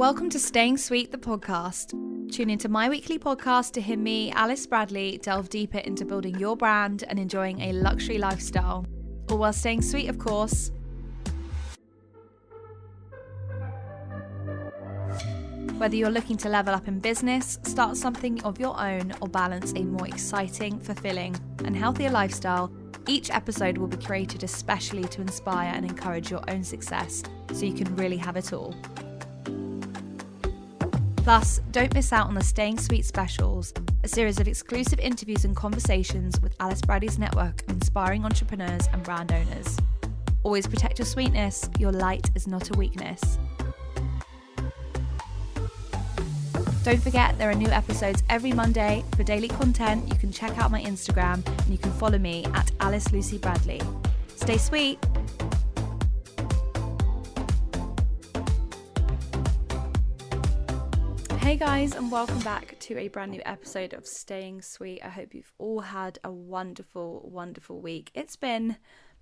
Welcome to Staying Sweet, the podcast. Tune into my weekly podcast to hear me, Alice Bradley, delve deeper into building your brand and enjoying a luxury lifestyle. All while staying sweet, of course. Whether you're looking to level up in business, start something of your own, or balance a more exciting, fulfilling, and healthier lifestyle, each episode will be created especially to inspire and encourage your own success so you can really have it all. Plus, don't miss out on the Staying Sweet specials, a series of exclusive interviews and conversations with Alice Bradley's network of inspiring entrepreneurs and brand owners. Always protect your sweetness, your light is not a weakness. Don't forget, there are new episodes every Monday. For daily content, you can check out my Instagram and you can follow me at alicelucybradley. Stay sweet! Hey guys, and welcome back to a brand new episode of Staying Sweet. I hope you've all had a wonderful, wonderful week. It's been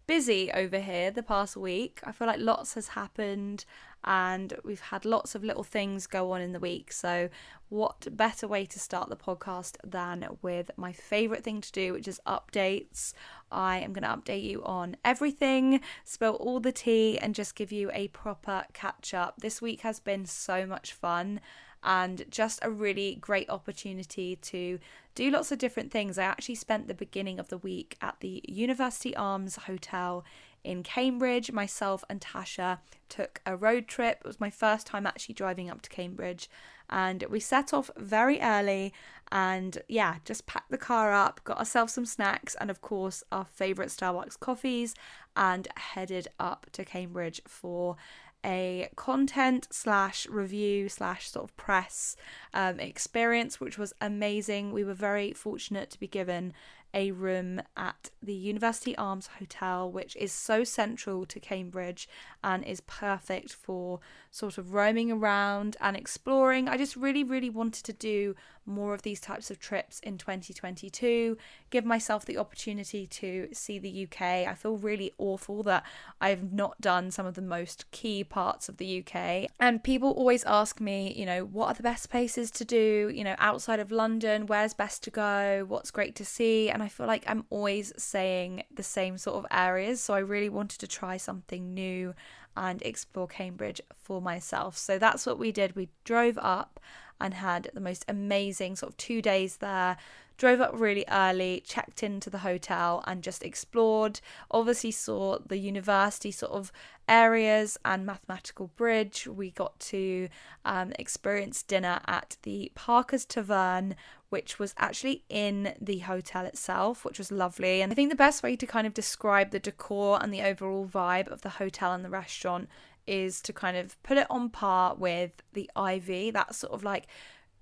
busy over here the past week. I feel like lots has happened and we've had lots of little things go on in the week. So what better way to start the podcast than with my favourite thing to do, which is updates. I am going to update you on everything, spill all the tea, and just give you a proper catch up. This week has been so much fun and just a really great opportunity to do lots of different things. I actually spent the beginning of the week at the University Arms Hotel in Cambridge. Myself and Tasha took a road trip. It was my first time actually driving up to Cambridge, and we set off very early and just packed the car up, got ourselves some snacks and of course our favourite Starbucks coffees, and headed up to Cambridge for a content / review / sort of press experience, which was amazing. We were very fortunate to be given a room at the University Arms Hotel, which is so central to Cambridge and is perfect for sort of roaming around and exploring. I just really wanted to do more of these types of trips in 2022, give myself the opportunity to see the UK. I feel really awful that I've not done some of the most key parts of the UK. And people always ask me, what are the best places to do, outside of London, where's best to go, what's great to see? And I feel like I'm always saying the same sort of areas. So I really wanted to try something new and explore Cambridge for myself. So that's what we did. We drove up and had the most amazing sort of 2 days there. Drove up really early, checked into the hotel and just explored. Obviously saw the university sort of areas and Mathematical Bridge. We got to experience dinner at the Parker's Tavern, which was actually in the hotel itself, which was lovely. And I think the best way to kind of describe the decor and the overall vibe of the hotel and the restaurant is to kind of put it on par with the Ivy, that sort of like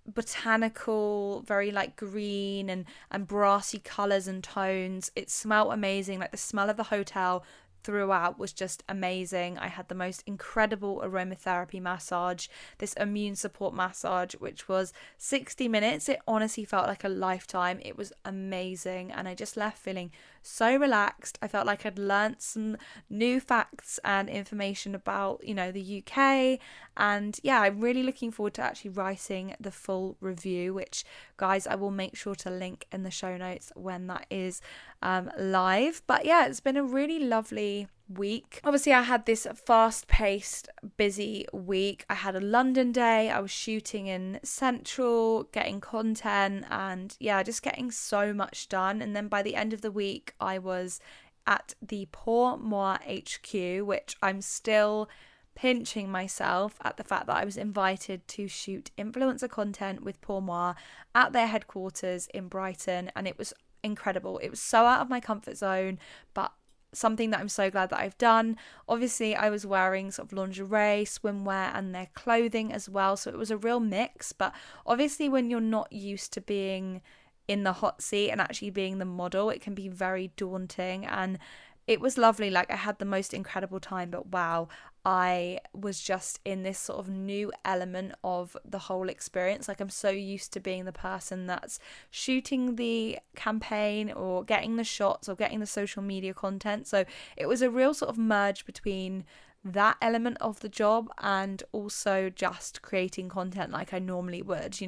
botanical, very like green and brassy colours and tones. It smelled amazing. Like the smell of the hotel throughout was just amazing. I had the most incredible aromatherapy massage, this immune support massage, which was 60 minutes. It honestly felt like a lifetime. It was amazing, and I just left feeling so relaxed. I felt like I'd learnt some new facts and information about, the UK, and I'm really looking forward to actually writing the full review, which, guys, I will make sure to link in the show notes when that is live. But it's been a really lovely week. Obviously, I had this fast-paced, busy week. I had a London day. I was shooting in Central, getting content, and just getting so much done. And then by the end of the week, I was at the fhAGQ, which I'm still pinching myself at the fact that I was invited to shoot influencer content with fhAGQ at their headquarters in Brighton, and it was incredible. It was so out of my comfort zone, but something that I'm so glad that I've done. Obviously, I was wearing sort of lingerie, swimwear, and their clothing as well, so it was a real mix. But obviously, when you're not used to being in the hot seat and actually being the model, it can be very daunting, and it was lovely. Like, I had the most incredible time, but wow, I was just in this sort of new element of the whole experience. Like, I'm so used to being the person that's shooting the campaign or getting the shots or getting the social media content. So it was a real sort of merge between that element of the job and also just creating content like I normally would.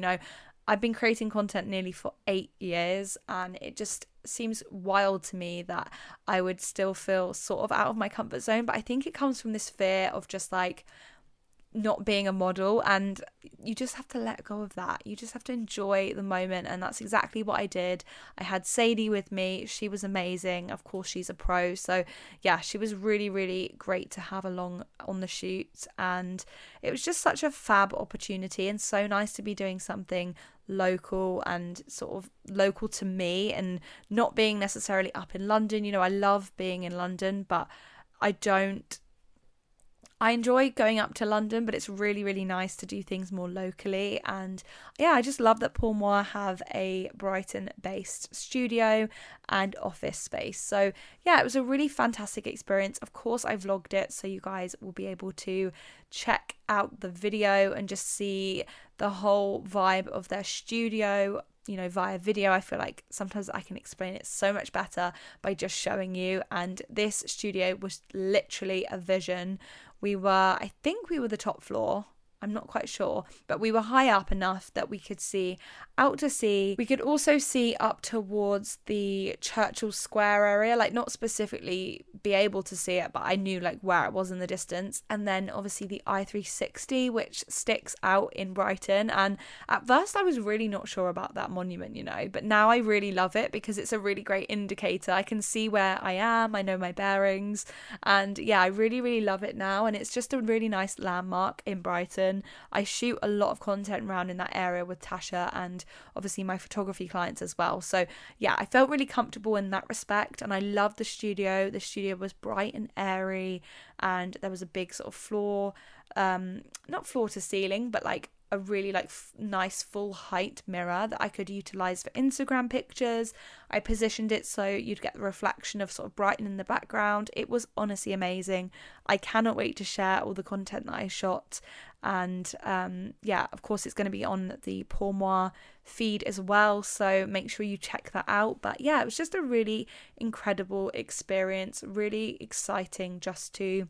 I've been creating content nearly for 8 years, and it just seems wild to me that I would still feel sort of out of my comfort zone. But I think it comes from this fear of just like not being a model, and you just have to let go of that. You just have to enjoy the moment, and that's exactly what I did. I had Sadie with me. She was amazing. Of course, she's a pro, so yeah, she was really, really great to have along on the shoot, and it was just such a fab opportunity and so nice to be doing something local and sort of local to me and not being necessarily up in London. I love being in London, but I enjoy going up to London, but it's really, really nice to do things more locally. And yeah, I just love that Pour Moi have a Brighton-based studio and office space. So yeah, it was a really fantastic experience. Of course, I vlogged it, so you guys will be able to check out the video and just see the whole vibe of their studio, via video. I feel like sometimes I can explain it so much better by just showing you. And this studio was literally a vision. I think we were the top floor. I'm not quite sure, but we were high up enough that we could see out to sea. We could also see up towards the Churchill Square area, like not specifically be able to see it, but I knew like where it was in the distance. And then obviously the I-360, which sticks out in Brighton. And at first I was really not sure about that monument, but now I really love it because it's a really great indicator. I can see where I am, I know my bearings, and yeah, I really, really love it now. And it's just a really nice landmark in Brighton. I shoot a lot of content around in that area with Tasha and obviously my photography clients as well. So yeah, I felt really comfortable in that respect, and I loved the studio. The studio was bright and airy, and there was a big sort of floor, not floor to ceiling, but like a really like nice full height mirror that I could utilize for Instagram pictures. I positioned it so you'd get the reflection of sort of Brighton in the background. It was honestly amazing. I cannot wait to share all the content that I shot. And yeah, of course it's going to be on the Pour Moi feed as well, so make sure you check that out. But yeah, it was just a really incredible experience, really exciting just to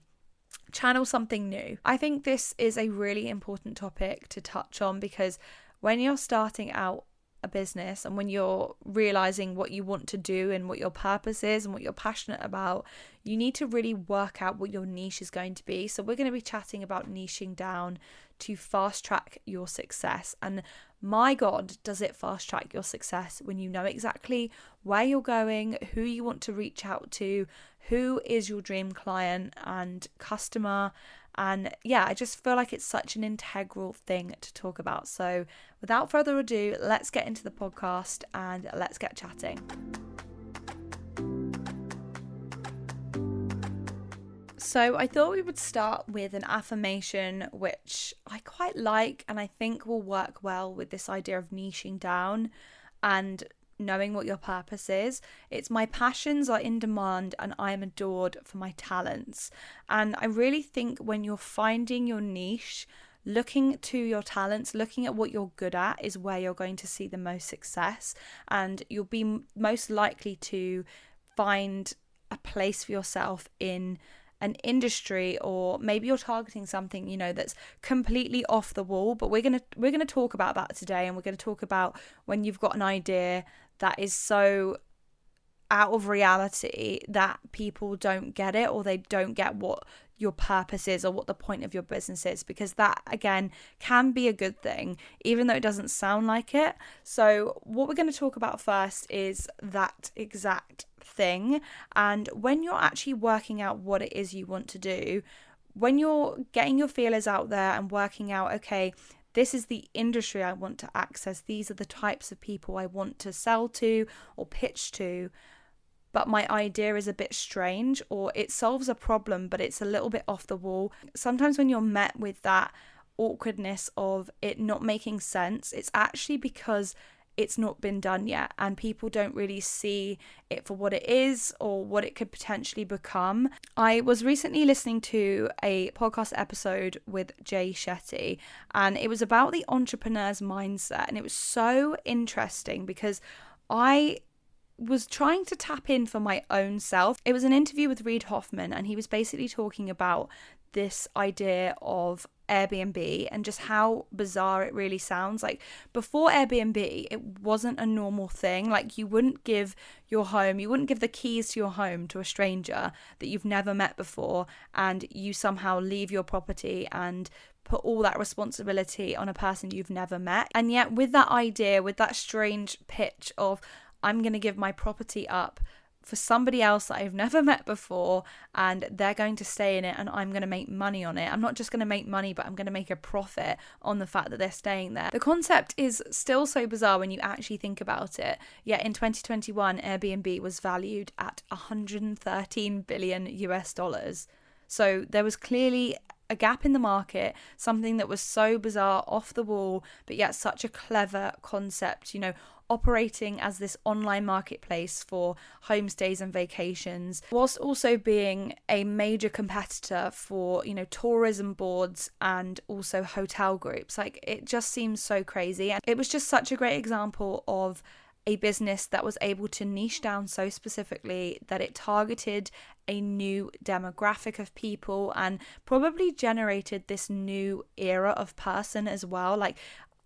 channel something new. I think this is a really important topic to touch on, because when you're starting out a business and when you're realizing what you want to do and what your purpose is and what you're passionate about, you need to really work out what your niche is going to be. So we're going to be chatting about niching down to fast track your success. And my God, does it fast track your success when you know exactly where you're going, who you want to reach out to, who is your dream client and customer. And yeah, I just feel like it's such an integral thing to talk about. So without further ado, let's get into the podcast and let's get chatting. So I thought we would start with an affirmation which I quite like and I think will work well with this idea of niching down and knowing what your purpose is. It's my passions are in demand and I am adored for my talents. And I really think when you're finding your niche, looking to your talents, looking at what you're good at is where you're going to see the most success, and you'll be most likely to find a place for yourself in an industry, or maybe you're targeting something that's completely off the wall. But we're gonna talk about that today, and we're going to talk about when you've got an idea that is so out of reality that people don't get it, or they don't get what your purpose is or what the point of your business is, because that again can be a good thing even though it doesn't sound like it. So what we're going to talk about first is that exact thing. And when you're actually working out what it is you want to do, when you're getting your feelers out there and working out, okay, this is the industry I want to access, these are the types of people I want to sell to or pitch to, but my idea is a bit strange, or it solves a problem but it's a little bit off the wall. Sometimes when you're met with that awkwardness of it not making sense, it's actually because it's not been done yet and people don't really see it for what it is or what it could potentially become. I was recently listening to a podcast episode with Shetty, and it was about the entrepreneur's mindset, and it was so interesting because I was trying to tap in for my own self. It was an interview with Reid Hoffman, and he was basically talking about this idea of Airbnb and just how bizarre it really sounds. Like, before Airbnb, it wasn't a normal thing. Like, you wouldn't give the keys to your home to a stranger that you've never met before, and you somehow leave your property and put all that responsibility on a person you've never met. And yet with that idea, with that strange pitch of, I'm going to give my property up for somebody else that I've never met before, and they're going to stay in it, and I'm going to make money on it. I'm not just going to make money, but I'm going to make a profit on the fact that they're staying there. The concept is still so bizarre when you actually think about it. Yet in 2021, Airbnb was valued at $113 billion US. So there was clearly a gap in the market, something that was so bizarre, off the wall, but yet such a clever concept, operating as this online marketplace for homestays and vacations, whilst also being a major competitor for, tourism boards and also hotel groups. Like, it just seems so crazy. And it was just such a great example of a business that was able to niche down so specifically that it targeted a new demographic of people and probably generated this new era of person as well. Like,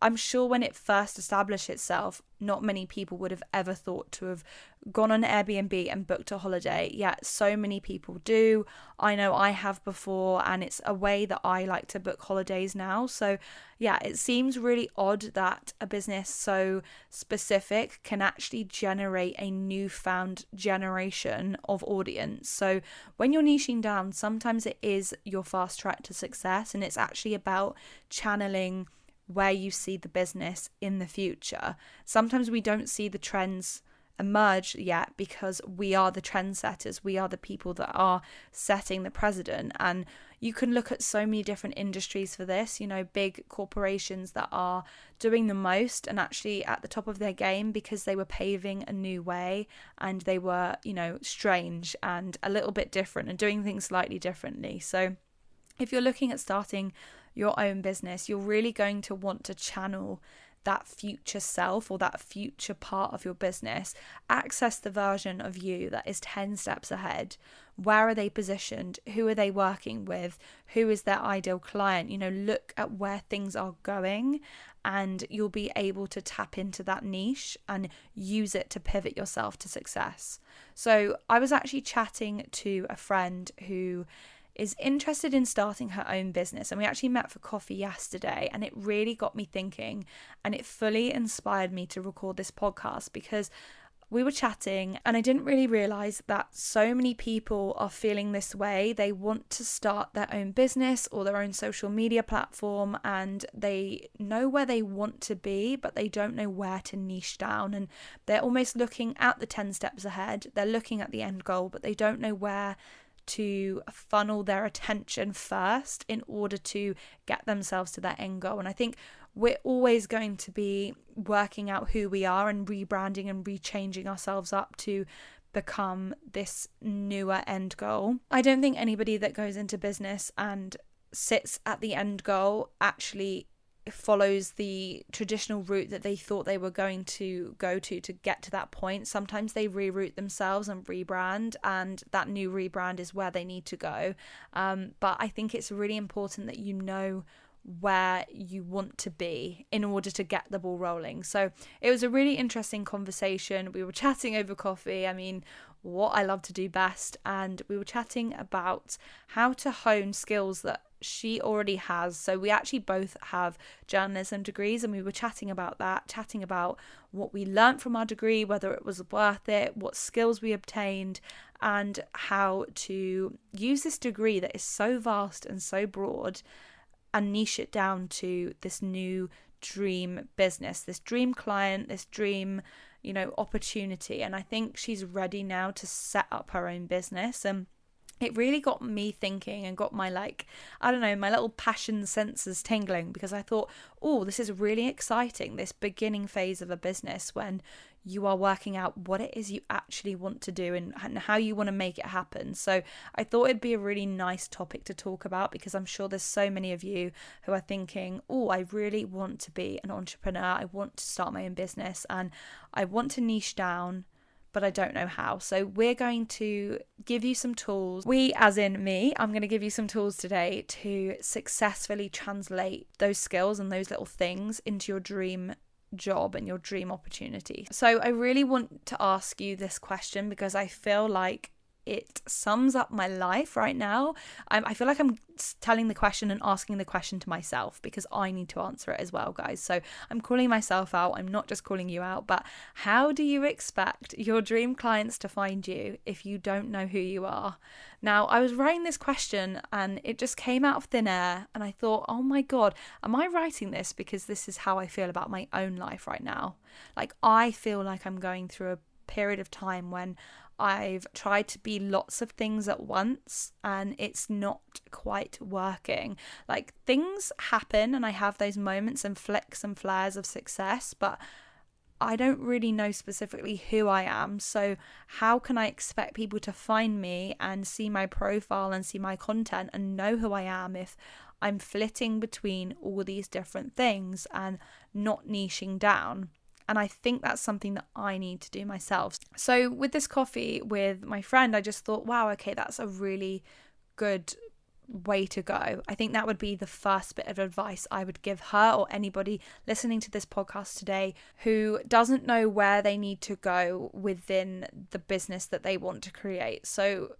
I'm sure when it first established itself, not many people would have ever thought to have gone on Airbnb and booked a holiday. Yet so many people do. I know I have before, and it's a way that I like to book holidays now. So yeah, it seems really odd that a business so specific can actually generate a newfound generation of audience. So when you're niching down, sometimes it is your fast track to success, and it's actually about channeling where you see the business in the future. Sometimes we don't see the trends emerge yet because we are the trendsetters. We are the people that are setting the precedent. And you can look at so many different industries for this, big corporations that are doing the most and actually at the top of their game because they were paving a new way, and they were, strange and a little bit different and doing things slightly differently. So if you're looking at starting your own business, you're really going to want to channel that future self or that future part of your business. Access the version of you that is 10 steps ahead. Where are they positioned? Who are they working with? Who is their ideal client? Look at where things are going, and you'll be able to tap into that niche and use it to pivot yourself to success. So I was actually chatting to a friend who is interested in starting her own business, and we actually met for coffee yesterday, and it really got me thinking, and it fully inspired me to record this podcast because we were chatting and I didn't really realize that so many people are feeling this way. They want to start their own business or their own social media platform, and they know where they want to be, but they don't know where to niche down, and they're almost looking at the 10 steps ahead. They're looking at the end goal, but they don't know where to funnel their attention first in order to get themselves to that end goal. And I think we're always going to be working out who we are and rebranding and rechanging ourselves up to become this newer end goal. I don't think anybody that goes into business and sits at the end goal actually follows the traditional route that they thought they were going to go to get to that point. Sometimes they reroute themselves and rebrand, and that new rebrand is where they need to go. But I think it's really important that you know where you want to be in order to get the ball rolling. So it was a really interesting conversation. We were chatting over coffee. I mean, what I love to do best. And we were chatting about how to hone skills that she already has. So we actually both have journalism degrees, and we were chatting about that, chatting about what we learned from our degree, whether it was worth it, what skills we obtained, and how to use this degree that is so vast and so broad and niche it down to this new dream business, this dream client, this dream, opportunity. And I think she's ready now to set up her own business. And it really got me thinking and got my my little passion sensors tingling, because I thought, oh, this is really exciting, this beginning phase of a business when you are working out what it is you actually want to do and how you want to make it happen. So I thought it'd be a really nice topic to talk about, because I'm sure there's so many of you who are thinking, oh, I really want to be an entrepreneur. I want to start my own business and I want to niche down, but I don't know how. So we're going to give you some tools. We, as in me, I'm going to give you some tools today to successfully translate those skills and those little things into your dream job and your dream opportunity. So I really want to ask you this question because I feel like it sums up my life right now. I feel like I'm telling the question and asking the question to myself because I need to answer it as well, guys. So I'm calling myself out. I'm not just calling you out, but how do you expect your dream clients to find you if you don't know who you are? Now, I was writing this question and it just came out of thin air and I thought, oh my God, am I writing this because this is how I feel about my own life right now? Like, I feel like I'm going through a period of time when I've tried to be lots of things at once and it's not quite working. Like, things happen and I have those moments and flicks and flares of success, but I don't really know specifically who I am. So how can I expect people to find me and see my profile and see my content and know who I am if I'm flitting between all these different things and not niching down? And I think that's something that I need to do myself. So with this coffee with my friend, I just thought, wow, okay, that's a really good way to go. I think that would be the first bit of advice I would give her or anybody listening to this podcast today who doesn't know where they need to go within the business that they want to create. So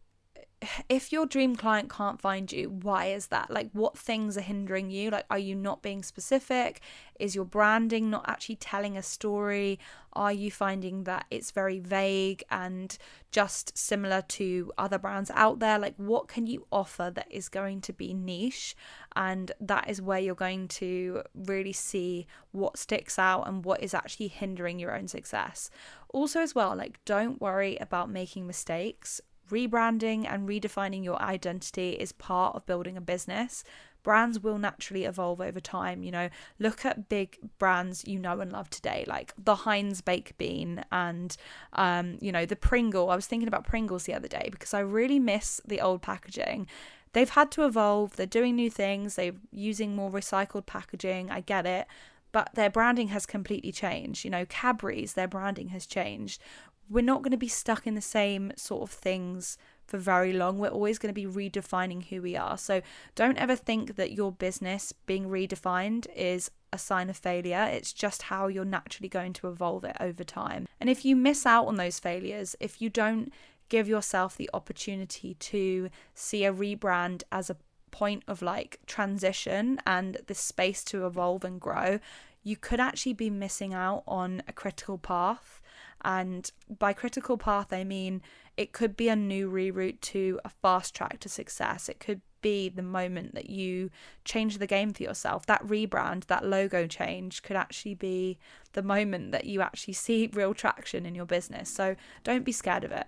if your dream client can't find you, why is that? Like, what things are hindering you? Like, are you not being specific? Is your branding not actually telling a story? Are you finding that it's very vague and just similar to other brands out there? Like, what can you offer that is going to be niche? And that is where you're going to really see what sticks out and what is actually hindering your own success. Also, as well, like, don't worry about making mistakes. Rebranding and redefining your identity is part of building a business. Brands will naturally evolve over time. You know, look at big brands you know and love today, like the Heinz baked bean and, the Pringle. I was thinking about Pringles the other day because I really miss the old packaging. They've had to evolve. They're doing new things. They're using more recycled packaging. I get it. But their branding has completely changed. You know, Cadbury's, their branding has changed. We're not going to be stuck in the same sort of things for very long. We're always going to be redefining who we are. So don't ever think that your business being redefined is a sign of failure. It's just how you're naturally going to evolve it over time. And if you miss out on those failures, if you don't give yourself the opportunity to see a rebrand as a point of like transition and the space to evolve and grow, you could actually be missing out on a critical path. And by critical path, I mean it could be a new reroute to a fast track to success. It could be the moment that you change the game for yourself. That rebrand, that logo change could actually be the moment that you actually see real traction in your business. So don't be scared of it.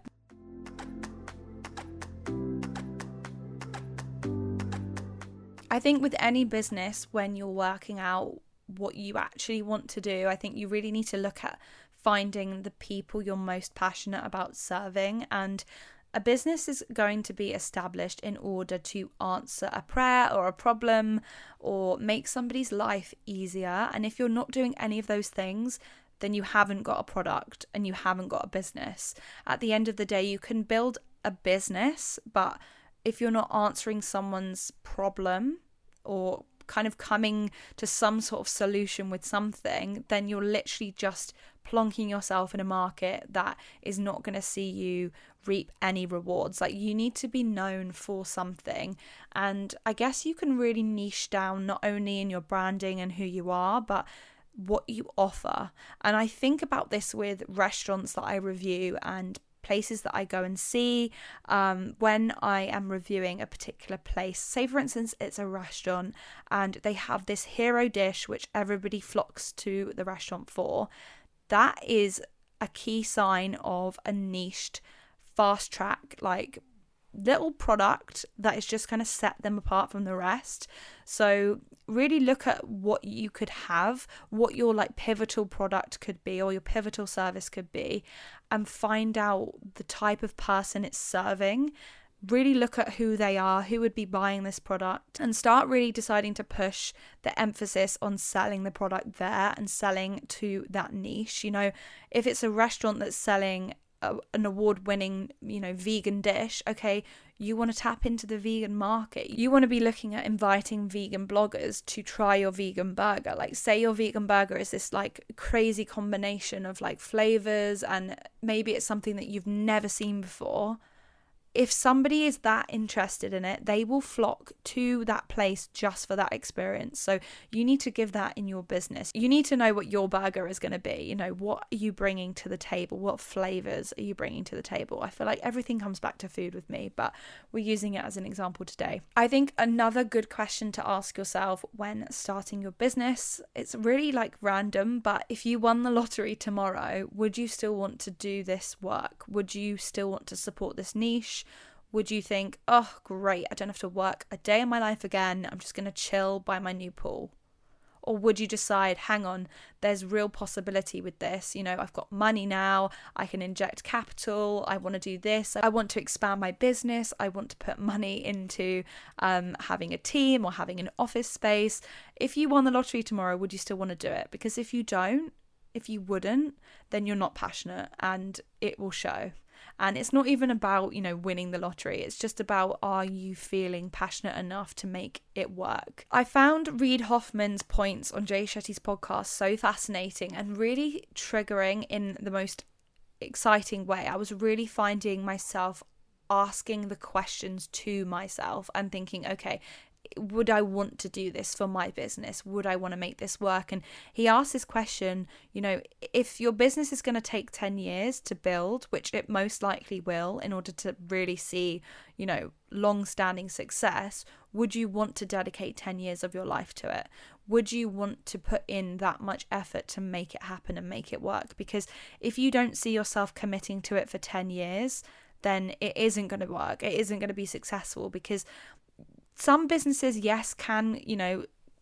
I think with any business, when you're working out what you actually want to do, I think you really need to look at finding the people you're most passionate about serving. And a business is going to be established in order to answer a prayer or a problem or make somebody's life easier. And if you're not doing any of those things, then you haven't got a product and you haven't got a business. At the end of the day, you can build a business, but if you're not answering someone's problem or kind of coming to some sort of solution with something, then you're literally just plonking yourself in a market that is not going to see you reap any rewards. Like, you need to be known for something. And I guess you can really niche down not only in your branding and who you are, but what you offer. And I think about this with restaurants that I review and places that I go and see when I am reviewing a particular place. Say, for instance, it's a restaurant and they have this hero dish which everybody flocks to the restaurant for. That is a key sign of a niched, fast track, like little product that is just going to set them apart from the rest. So really look at what you could have, what your like pivotal product could be or your pivotal service could be, and find out the type of person it's serving. Really look at who they are, who would be buying this product, and start really deciding to push the emphasis on selling the product there and selling to that niche. You know, if it's a restaurant that's selling an award-winning, vegan dish. Okay, you want to tap into the vegan market. You want to be looking at inviting vegan bloggers to try your vegan burger. Like, say your vegan burger is this like crazy combination of like flavors, and maybe it's something that you've never seen before. If somebody is that interested in it, they will flock to that place just for that experience. So you need to give that in your business. You need to know what your burger is going to be. What are you bringing to the table? What flavors are you bringing to the table? I feel like everything comes back to food with me, but we're using it as an example today. I think another good question to ask yourself when starting your business, it's really like random, but if you won the lottery tomorrow, would you still want to do this work? Would you still want to support this niche? Would you think, oh, great, I don't have to work a day in my life again. I'm just going to chill by my new pool? Or would you decide, hang on, there's real possibility with this. I've got money now. I can inject capital. I want to do this. I want to expand my business. I want to put money into having a team or having an office space. If you won the lottery tomorrow, would you still want to do it? Because if you wouldn't, then you're not passionate, and it will show. And it's not even about, winning the lottery. It's just about, are you feeling passionate enough to make it work? I found Reid Hoffman's points on Jay Shetty's podcast so fascinating and really triggering in the most exciting way. I was really finding myself asking the questions to myself and thinking, okay, would I want to do this for my business? Would I want to make this work? And he asked this question, if your business is going to take 10 years to build, which it most likely will, in order to really see, long-standing success, would you want to dedicate 10 years of your life to it? Would you want to put in that much effort to make it happen and make it work? Because if you don't see yourself committing to it for 10 years, then it isn't going to work. It isn't going to be successful, because some businesses, yes, can,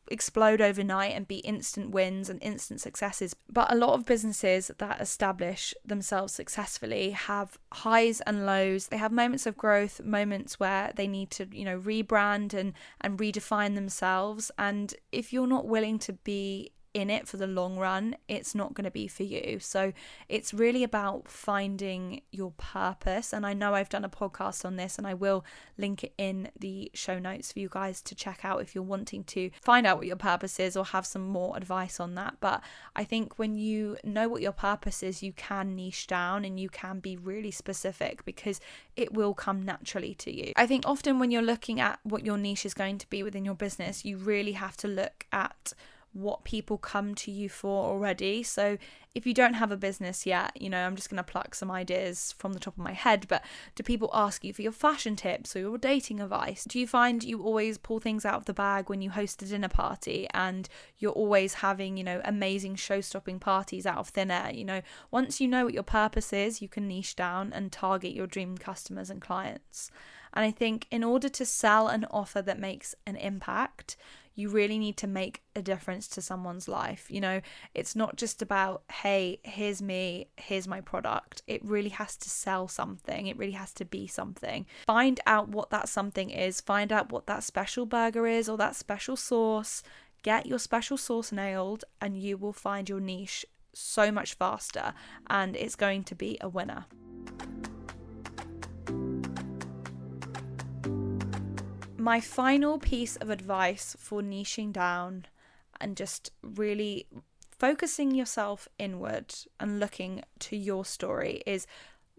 explode overnight and be instant wins and instant successes. But a lot of businesses that establish themselves successfully have highs and lows. They have moments of growth, moments where they need to, rebrand and redefine themselves. And if you're not willing to be in it for the long run, it's not going to be for you. So it's really about finding your purpose. And I know I've done a podcast on this, and I will link it in the show notes for you guys to check out if you're wanting to find out what your purpose is or have some more advice on that. But I think when you know what your purpose is, you can niche down and you can be really specific, because it will come naturally to you. I think often when you're looking at what your niche is going to be within your business, you really have to look at what people come to you for already. So if you don't have a business yet, I'm just going to pluck some ideas from the top of my head, but do people ask you for your fashion tips or your dating advice? Do you find you always pull things out of the bag when you host a dinner party, and you're always having, amazing show-stopping parties out of thin air? Once you know what your purpose is, you can niche down and target your dream customers and clients. And I think in order to sell an offer that makes an impact, you really need to make a difference to someone's life. It's not just about, hey, here's me, here's my product. It really has to sell something. It really has to be something. Find out what that something is. Find out what that special burger is or that special sauce. Get your special sauce nailed, and you will find your niche so much faster, and it's going to be a winner. My final piece of advice for niching down and just really focusing yourself inward and looking to your story is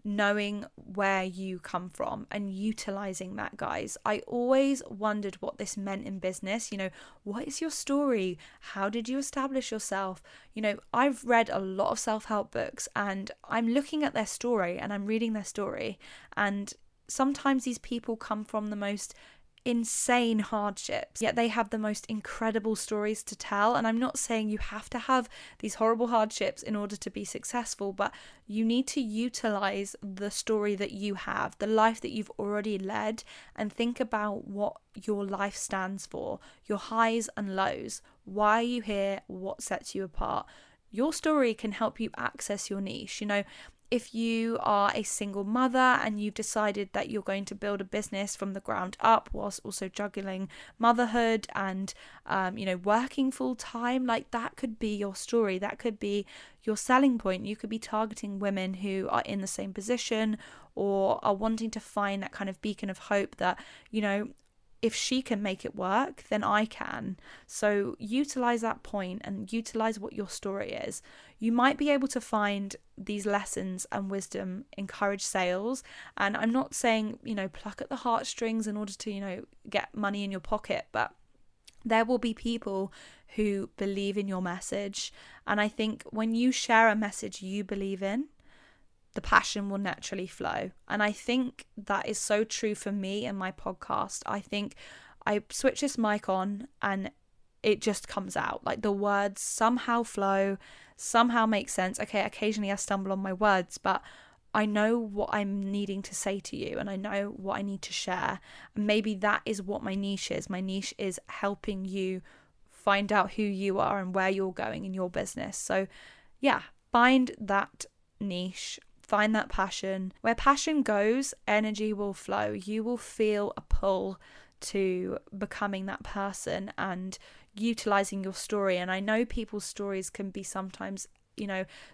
knowing where you come from and utilizing that, guys. I always wondered what this meant in business. What is your story? How did you establish yourself? I've read a lot of self-help books, and I'm looking at their story and I'm reading their story, and sometimes these people come from the most insane hardships, yet they have the most incredible stories to tell. And I'm not saying you have to have these horrible hardships in order to be successful, but you need to utilize the story that you have, the life that you've already led, and think about what your life stands for, your highs and lows. Why are you here? What sets you apart? Your story can help you access your niche. If you are a single mother and you've decided that you're going to build a business from the ground up whilst also juggling motherhood and, working full time, like that could be your story. That could be your selling point. You could be targeting women who are in the same position or are wanting to find that kind of beacon of hope that, if she can make it work, then I can. So utilize that point and utilize what your story is. You might be able to find these lessons and wisdom encourage sales. And I'm not saying, pluck at the heartstrings in order to, get money in your pocket, but there will be people who believe in your message. And I think when you share a message you believe in, the passion will naturally flow. And I think that is so true for me and my podcast. I think I switch this mic on and it just comes out. Like the words somehow flow, somehow make sense. Okay, occasionally I stumble on my words, but I know what I'm needing to say to you and I know what I need to share. And maybe that is what my niche is. My niche is helping you find out who you are and where you're going in your business. So yeah, find that niche. Find that passion. Where passion goes, energy will flow. You will feel a pull to becoming that person and utilizing your story. And I know people's stories can be sometimes,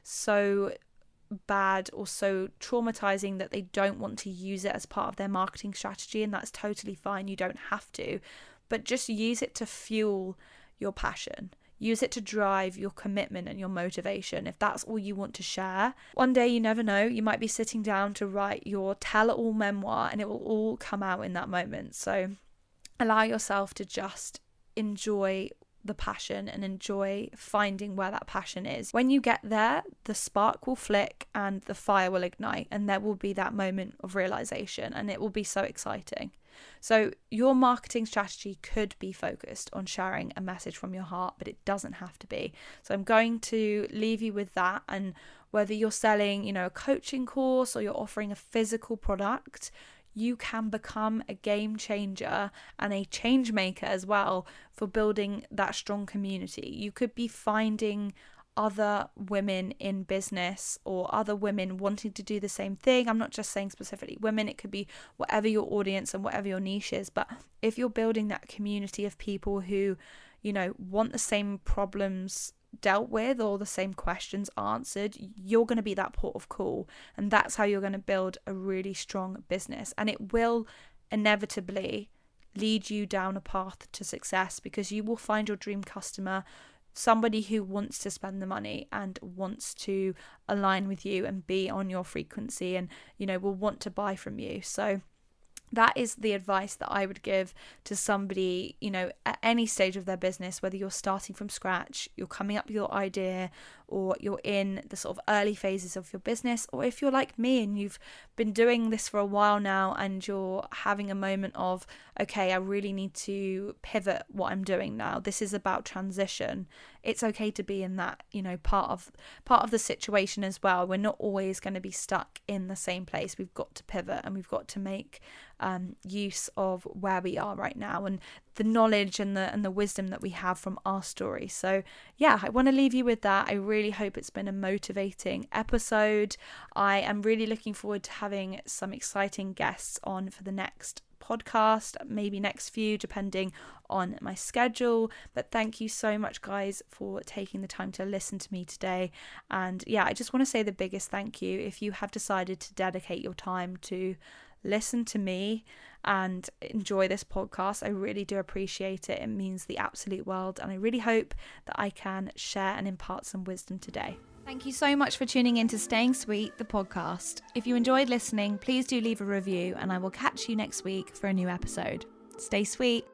so bad or so traumatizing that they don't want to use it as part of their marketing strategy. And that's totally fine. You don't have to. But just use it to fuel your passion. Use it to drive your commitment and your motivation. If that's all you want to share, one day, you never know, you might be sitting down to write your tell-all memoir and it will all come out in that moment. So allow yourself to just enjoy the passion and enjoy finding where that passion is. When you get there, the spark will flick and the fire will ignite, and there will be that moment of realization, and it will be so exciting. So your marketing strategy could be focused on sharing a message from your heart, but it doesn't have to be. So I'm going to leave you with that. And whether you're selling, a coaching course or you're offering a physical product, you can become a game changer and a change maker as well for building that strong community. You could be finding other women in business or other women wanting to do the same thing. I'm not just saying specifically women, it could be whatever your audience and whatever your niche is. But if you're building that community of people who, want the same problems dealt with or the same questions answered, you're going to be that port of call. And that's how you're going to build a really strong business. And it will inevitably lead you down a path to success, because you will find your dream customer, somebody who wants to spend the money and wants to align with you and be on your frequency and, will want to buy from you. So that is the advice that I would give to somebody, at any stage of their business, whether you're starting from scratch, you're coming up with your idea, or you're in the sort of early phases of your business, or if you're like me and you've been doing this for a while now and you're having a moment of, okay, I really need to pivot what I'm doing now. This is about transition. It's okay to be in that, part of the situation as well. We're not always going to be stuck in the same place. We've got to pivot and we've got to make use of where we are right now and the knowledge and the wisdom that we have from our story. So yeah, I want to leave you with that. I really hope it's been a motivating episode. I am really looking forward to having some exciting guests on for the next podcast, maybe next few, depending on my schedule. But thank you so much, guys, for taking the time to listen to me today. And yeah, I just want to say the biggest thank you if you have decided to dedicate your time to listen to me and enjoy this podcast. I really do appreciate it. It means the absolute world, and I really hope that I can share and impart some wisdom today. Thank you so much for tuning in to Staying Sweet, the podcast. If you enjoyed listening, please do leave a review, and I will catch you next week for a new episode. Stay sweet.